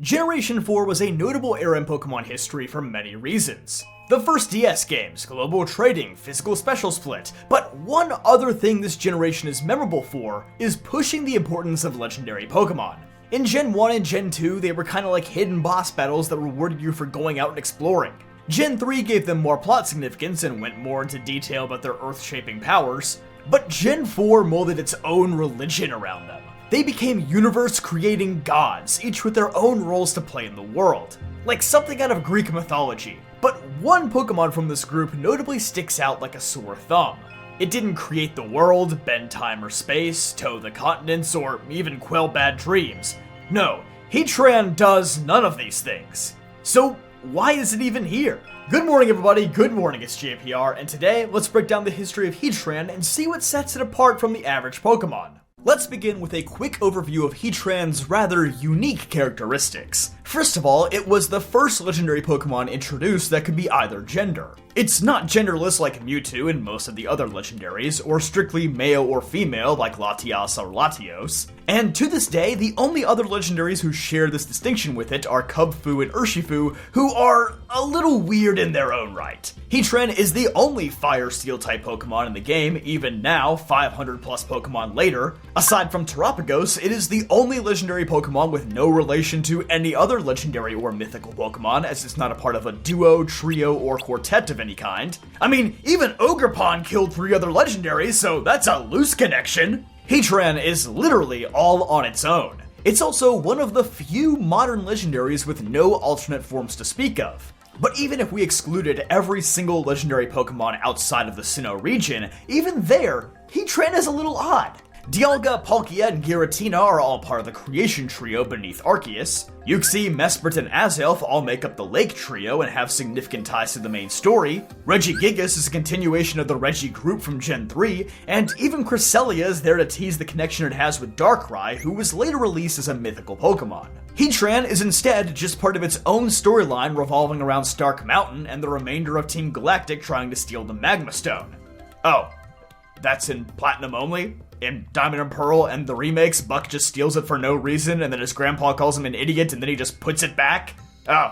Generation 4 was a notable era in Pokemon history for many reasons. The first DS games, global trading, physical special split, but one other thing this generation is memorable for is pushing the importance of legendary Pokemon. In Gen 1 and Gen 2, they were kinda like hidden boss battles that rewarded you for going out and exploring. Gen 3 gave them more plot significance and went more into detail about their earth-shaping powers, but Gen 4 molded its own religion around them. They became universe-creating gods, each with their own roles to play in the world, like something out of Greek mythology. But one Pokemon from this group notably sticks out like a sore thumb. It didn't create the world, bend time or space, tow the continents, or even quell bad dreams. No, Heatran does none of these things. So why is it even here? Good morning everybody, good morning, it's JPR, and today let's break down the history of Heatran and see what sets it apart from the average Pokemon. Let's begin with a quick overview of Heatran's rather unique characteristics. First of all, it was the first legendary Pokemon introduced that could be either gender. It's not genderless like Mewtwo and most of the other legendaries, or strictly male or female like Latias or Latios. And to this day, the only other legendaries who share this distinction with it are Kubfu and Urshifu, who are a little weird in their own right. Heatran is the only Fire-Steel type Pokemon in the game, even now, 500 plus Pokemon later. Aside from Terapagos, it is the only legendary Pokemon with no relation to any other legendary or mythical Pokemon, as it's not a part of a duo, trio, or quartet of any kind. I mean, even Ogerpon killed 3 other legendaries, so that's a loose connection. Heatran is literally all on its own. It's also one of the few modern legendaries with no alternate forms to speak of. But even if we excluded every single legendary Pokemon outside of the Sinnoh region, even there, Heatran is a little odd. Dialga, Palkia, and Giratina are all part of the Creation Trio beneath Arceus. Uxie, Mesprit, and Azelf all make up the Lake Trio and have significant ties to the main story. Regigigas is a continuation of the Regi group from Gen 3, and even Cresselia is there to tease the connection it has with Darkrai, who was later released as a mythical Pokemon. Heatran is instead just part of its own storyline revolving around Stark Mountain and the remainder of Team Galactic trying to steal the Magma Stone. Oh, that's in Platinum only? In Diamond and Pearl and the remakes, Buck just steals it for no reason and then his grandpa calls him an idiot and then he just puts it back? Oh,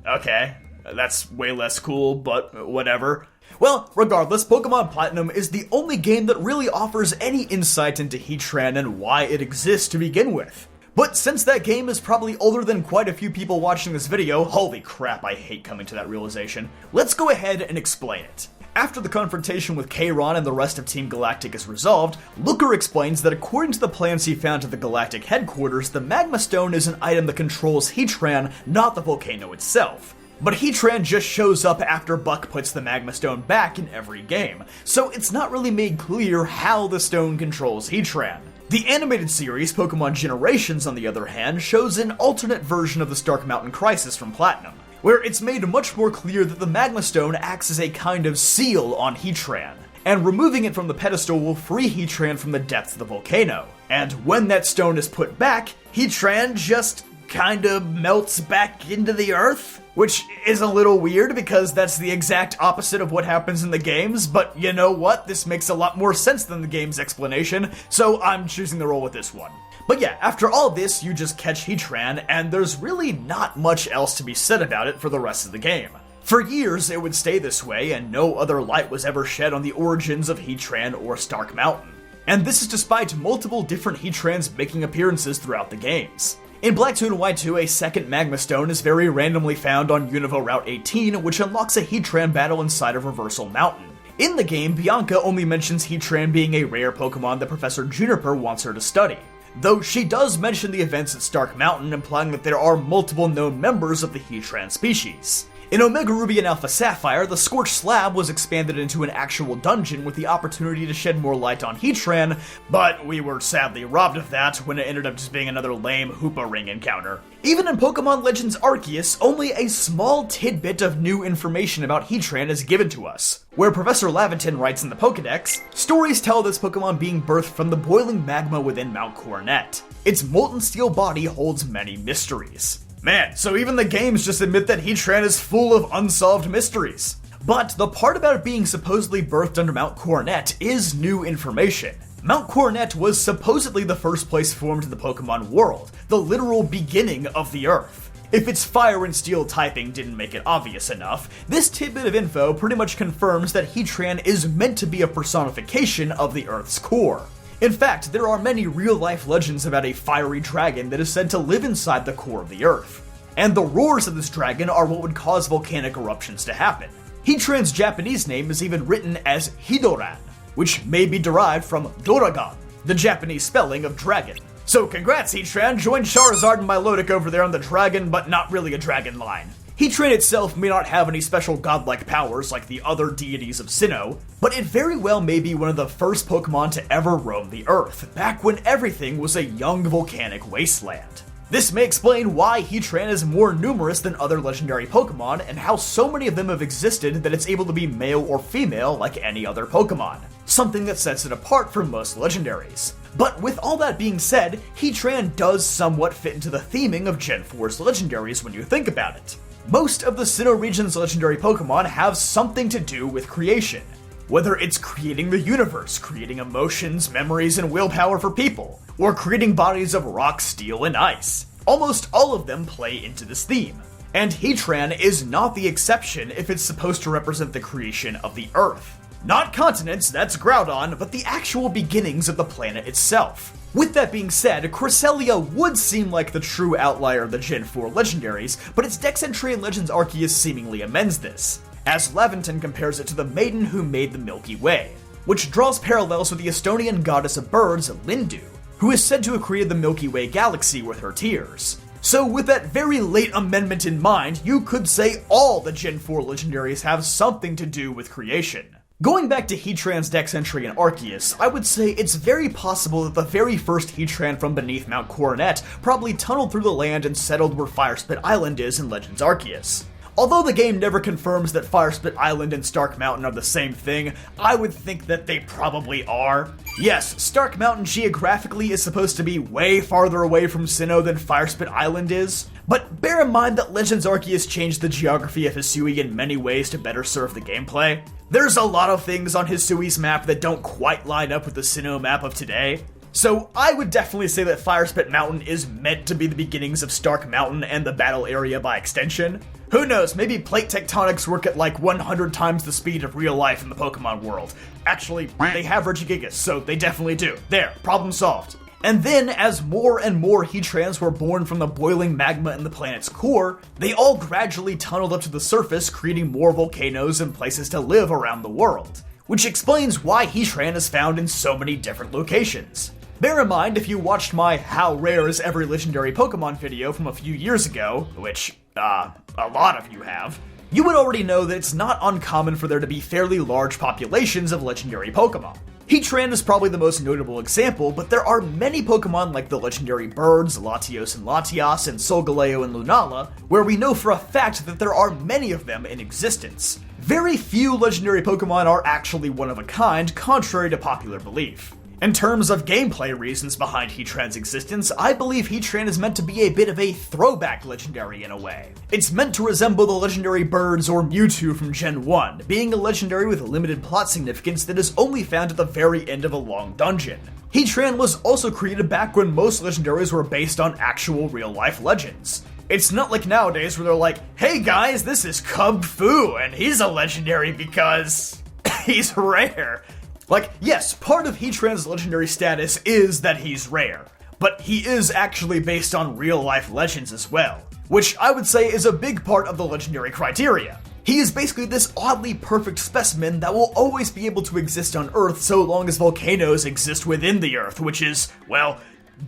okay. That's way less cool, but whatever. Well, regardless, Pokemon Platinum is the only game that really offers any insight into Heatran and why it exists to begin with. But since that game is probably older than quite a few people watching this video, holy crap, I hate coming to that realization, let's go ahead and explain it. After the confrontation with Kayron and the rest of Team Galactic is resolved, Looker explains that according to the plans he found at the Galactic headquarters, the Magma Stone is an item that controls Heatran, not the volcano itself. But Heatran just shows up after Buck puts the Magma Stone back in every game, so it's not really made clear how the stone controls Heatran. The animated series, Pokemon Generations, on the other hand, shows an alternate version of the Stark Mountain Crisis from Platinum, where it's made much more clear that the Magma Stone acts as a kind of seal on Heatran, and removing it from the pedestal will free Heatran from the depths of the volcano. And when that stone is put back, Heatran just kinda melts back into the earth? Which is a little weird because that's the exact opposite of what happens in the games, but you know what? This makes a lot more sense than the game's explanation, so I'm choosing to roll with this one. But yeah, after all this, you just catch Heatran, and there's really not much else to be said about it for the rest of the game. For years, it would stay this way, and no other light was ever shed on the origins of Heatran or Stark Mountain. And this is despite multiple different Heatrans making appearances throughout the games. In Black 2 and White 2, a second Magma Stone is very randomly found on Unova Route 18, which unlocks a Heatran battle inside of Reversal Mountain. In the game, Bianca only mentions Heatran being a rare Pokemon that Professor Juniper wants her to study, though she does mention the events at Stark Mountain, implying that there are multiple known members of the Heatran species. In Omega Ruby and Alpha Sapphire, the Scorched Slab was expanded into an actual dungeon with the opportunity to shed more light on Heatran, but we were sadly robbed of that when it ended up just being another lame Hoopa Ring encounter. Even in Pokemon Legends Arceus, only a small tidbit of new information about Heatran is given to us. Where Professor Laventon writes in the Pokedex, stories tell this Pokemon being birthed from the boiling magma within Mount Coronet. Its molten steel body holds many mysteries. Man, so even the games just admit that Heatran is full of unsolved mysteries. But the part about it being supposedly birthed under Mount Coronet is new information. Mount Coronet was supposedly the first place formed in the Pokemon world, the literal beginning of the Earth. If its fire and steel typing didn't make it obvious enough, this tidbit of info pretty much confirms that Heatran is meant to be a personification of the Earth's core. In fact, there are many real-life legends about a fiery dragon that is said to live inside the core of the Earth. And the roars of this dragon are what would cause volcanic eruptions to happen. Heatran's Japanese name is even written as Heatran, which may be derived from Doragon, the Japanese spelling of dragon. So congrats Heatran, join Charizard and Milotic over there on the dragon but not really a dragon line. Heatran itself may not have any special godlike powers like the other deities of Sinnoh, but it very well may be one of the first Pokemon to ever roam the Earth, back when everything was a young volcanic wasteland. This may explain why Heatran is more numerous than other legendary Pokemon and how so many of them have existed that it's able to be male or female like any other Pokemon, something that sets it apart from most legendaries. But with all that being said, Heatran does somewhat fit into the theming of Gen 4's legendaries when you think about it. Most of the Sinnoh region's legendary Pokemon have something to do with creation. Whether it's creating the universe, creating emotions, memories, and willpower for people, or creating bodies of rock, steel, and ice. Almost all of them play into this theme. And Heatran is not the exception if it's supposed to represent the creation of the Earth. Not continents, that's Groudon, but the actual beginnings of the planet itself. With that being said, Cresselia would seem like the true outlier of the Gen 4 legendaries, but its Dex entry in Legends Arceus seemingly amends this, as Laventon compares it to the maiden who made the Milky Way, which draws parallels with the Estonian goddess of birds, Lindu, who is said to have created the Milky Way galaxy with her tears. So with that very late amendment in mind, you could say all the Gen 4 legendaries have something to do with creation. Going back to Heatran's Dex entry in Arceus, I would say it's very possible that the very first Heatran from beneath Mount Coronet probably tunneled through the land and settled where Firespit Island is in Legends Arceus. Although the game never confirms that Firespit Island and Stark Mountain are the same thing, I would think that they probably are. Yes, Stark Mountain geographically is supposed to be way farther away from Sinnoh than Firespit Island is, but bear in mind that Legends Arceus changed the geography of Hisui in many ways to better serve the gameplay. There's a lot of things on Hisui's map that don't quite line up with the Sinnoh map of today. So I would definitely say that Firespit Mountain is meant to be the beginnings of Stark Mountain and the battle area by extension. Who knows, maybe plate tectonics work at like 100 times the speed of real life in the Pokemon world. Actually, they have Regigigas, so they definitely do. There, problem solved. And then, as more and more Heatrans were born from the boiling magma in the planet's core, they all gradually tunneled up to the surface, creating more volcanoes and places to live around the world. Which explains why Heatran is found in so many different locations. Bear in mind, if you watched my How Rare is Every Legendary Pokemon video from a few years ago, which, a lot of you have, you would already know that it's not uncommon for there to be fairly large populations of legendary Pokemon. Heatran is probably the most notable example, but there are many Pokemon like the legendary birds, Latios and Latias, and Solgaleo and Lunala, where we know for a fact that there are many of them in existence. Very few legendary Pokemon are actually one of a kind, contrary to popular belief. In terms of gameplay reasons behind Heatran's existence, I believe Heatran is meant to be a bit of a throwback legendary in a way. It's meant to resemble the legendary birds or Mewtwo from Gen 1, being a legendary with limited plot significance that is only found at the very end of a long dungeon. Heatran was also created back when most legendaries were based on actual real-life legends. It's not like nowadays where they're like, hey guys, this is Cub Fu, and he's a legendary because he's rare. Like, yes, part of Heatran's legendary status is that he's rare, but he is actually based on real-life legends as well, which I would say is a big part of the legendary criteria. He is basically this oddly perfect specimen that will always be able to exist on Earth so long as volcanoes exist within the Earth, which is, well,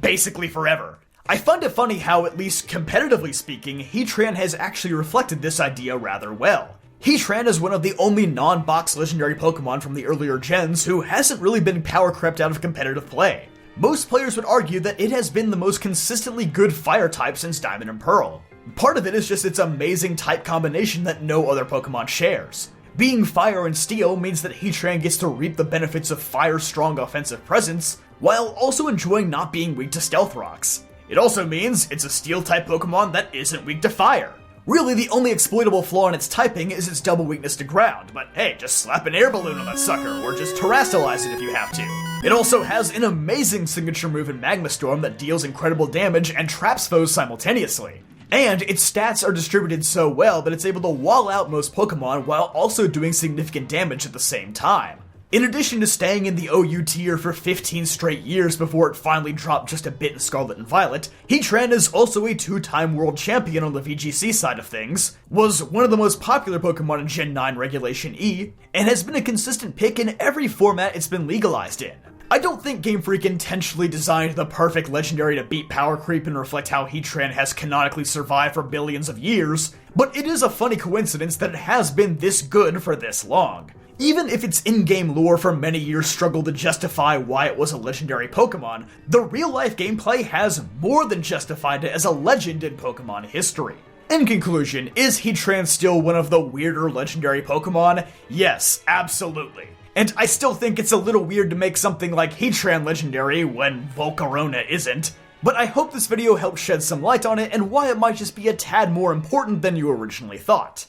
basically forever. I find it funny how, at least competitively speaking, Heatran has actually reflected this idea rather well. Heatran is one of the only non-box legendary Pokemon from the earlier gens who hasn't really been power crept out of competitive play. Most players would argue that it has been the most consistently good fire type since Diamond and Pearl. Part of it is just its amazing type combination that no other Pokemon shares. Being fire and steel means that Heatran gets to reap the benefits of fire's strong offensive presence, while also enjoying not being weak to stealth rocks. It also means it's a steel-type Pokemon that isn't weak to fire. Really, the only exploitable flaw in its typing is its double weakness to ground, but hey, just slap an air balloon on that sucker, or just terrastalize it if you have to. It also has an amazing signature move in Magma Storm that deals incredible damage and traps foes simultaneously. And its stats are distributed so well that it's able to wall out most Pokemon while also doing significant damage at the same time. In addition to staying in the OU tier for 15 straight years before it finally dropped just a bit in Scarlet and Violet, Heatran is also a 2-time world champion on the VGC side of things, was one of the most popular Pokemon in Gen 9 Regulation E, and has been a consistent pick in every format it's been legalized in. I don't think Game Freak intentionally designed the perfect legendary to beat power creep and reflect how Heatran has canonically survived for billions of years, but it is a funny coincidence that it has been this good for this long. Even if its in-game lore for many years struggled to justify why it was a legendary Pokemon, the real-life gameplay has more than justified it as a legend in Pokemon history. In conclusion, is Heatran still one of the weirder legendary Pokemon? Yes, absolutely. And I still think it's a little weird to make something like Heatran legendary when Volcarona isn't. But I hope this video helps shed some light on it and why it might just be a tad more important than you originally thought.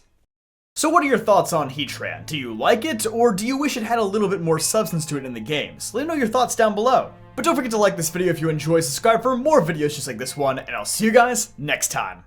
So what are your thoughts on Heatran? Do you like it, or do you wish it had a little bit more substance to it in the games? Let me know your thoughts down below. But don't forget to like this video if you enjoy, subscribe for more videos just like this one, and I'll see you guys next time.